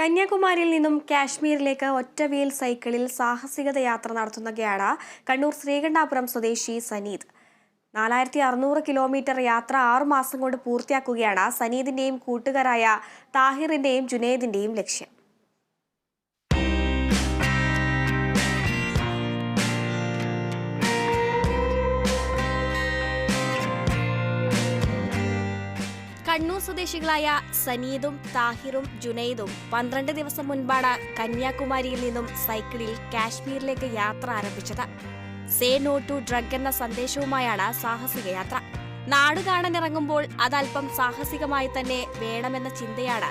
കന്യാകുമാരിയിൽ നിന്നും കാശ്മീരിലേക്ക് ഒറ്റവീൽ സൈക്കിളിൽ സാഹസികത യാത്ര നടത്തുകയാണ് കണ്ണൂർ ശ്രീകണ്ഠാപുരം സ്വദേശി സനീദ്. 4600 കിലോമീറ്റർ യാത്ര 6 മാസം കൊണ്ട് പൂർത്തിയാക്കുകയാണ് സനീദിന്റെയും കൂട്ടുകാരായ താഹിറിന്റെയും ജുനൈദിന്റെയും ലക്ഷ്യം. കണ്ണൂർ സ്വദേശികളായ സനീദും താഹിറും ജുനൈദും 12 ദിവസം മുൻപാണ് കന്യാകുമാരിയിൽ നിന്നും സൈക്കിളിൽ കാശ്മീരിലേക്ക് യാത്ര ആരംഭിച്ചത്. സേ നോ ടു ഡ്രഗ് എന്ന സന്ദേശവുമായാണ് സാഹസിക യാത്ര. നാട് കാണാനിറങ്ങുമ്പോൾ അതല്പം സാഹസികമായി തന്നെ വേണമെന്ന ചിന്തയാണ്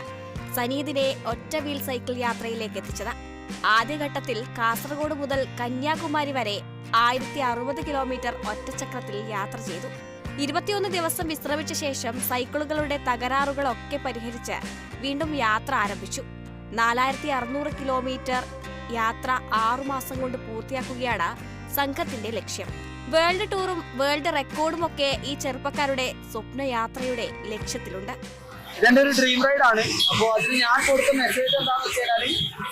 സനീദിനെ ഒറ്റ വീൽ സൈക്കിൾ യാത്രയിലേക്ക് എത്തിച്ചത്. ആദ്യഘട്ടത്തിൽ കാസർഗോഡ് മുതൽ കന്യാകുമാരി വരെ 1060 കിലോമീറ്റർ ഒറ്റച്ചക്രത്തിൽ യാത്ര ചെയ്തു. 21 ദിവസം വിശ്രമിച്ച ശേഷം സൈക്കിളുകളുടെ തകരാറുകളൊക്കെ പരിഹരിച്ച് വീണ്ടും യാത്ര ആരംഭിച്ചു. 4600 കിലോമീറ്റർ യാത്ര 6 മാസം കൊണ്ട് പൂർത്തിയാക്കുകയാണ് സംഘത്തിന്റെ ലക്ഷ്യം. വേൾഡ് ടൂറും വേൾഡ് റെക്കോർഡുമൊക്കെ ഈ ചെറുപ്പക്കാരുടെ സ്വപ്നയാത്രയുടെ ലക്ഷ്യത്തിലുണ്ട്. ഇതെന്റെ ഒരു ഡ്രീം റൈഡ് ആണ്. അപ്പോൾ അതിന് ഞാൻ കൊടുത്ത മെസ്സേജ് എന്താണെന്ന് വെച്ചാൽ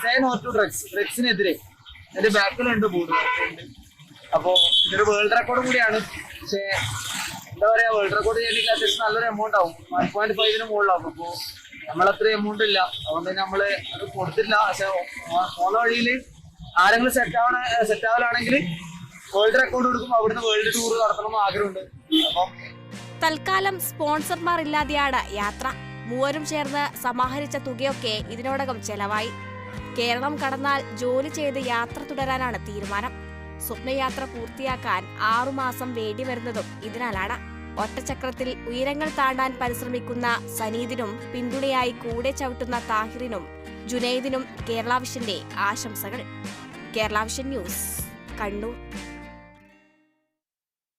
സേ നോ ടു ഡ്രഗ്സിനെതിരെ എന്റെ ബാക്കിലുണ്ട് ബോർഡ്. അപ്പോൾ ഇതൊരു വേൾഡ് റെക്കോർഡ് കൂടിയാണ്. പക്ഷേ എന്താ പറയാ, വേൾഡ് റെക്കോർഡ് ചെയ്യണമെങ്കിൽ അത്യാവശ്യം നല്ലൊരു എമൗണ്ട് ആവും. 1.5 മുകളിലാവും. അപ്പോൾ നമ്മളത്ര എമൗണ്ട് ഇല്ല, അതുകൊണ്ട് നമ്മള് അത് കൊടുത്തില്ല. പക്ഷെ പോകുന്ന വഴിയിൽ ആരെങ്കിലും സെറ്റ് ആവലാണെങ്കിൽ വേൾഡ് റെക്കോർഡ് കൊടുക്കും. അവിടുന്ന് വേൾഡ് ടൂർ നടത്തണമെന്ന് ആഗ്രഹമുണ്ട്. അപ്പം തൽക്കാലം സ്പോൺസർമാർ ഇല്ലാതെയാണ് യാത്ര. മൂവരും ചേർന്ന് സമാഹരിച്ച തുകയൊക്കെ ഇതിനോടകം ചെലവായി. കേരളം കടന്നാൽ ജോലി ചെയ്ത് യാത്ര തുടരാനാണ് തീരുമാനം. സ്വപ്നയാത്ര പൂർത്തിയാക്കാൻ 6 മാസം വേണ്ടിവരുന്നതും ഇതിനാലാണ്. ഒറ്റച്ചക്രത്തിൽ ഉയരങ്ങൾ താണ്ടാൻ പരിശ്രമിക്കുന്ന സനീദിനും പിന്തുണയായി കൂടെ ചവിട്ടുന്ന താഹിറിനും ജുനൈദിനും കേരള വിഷന്റെ ആശംസകൾ. Kerala vision news, Kannur.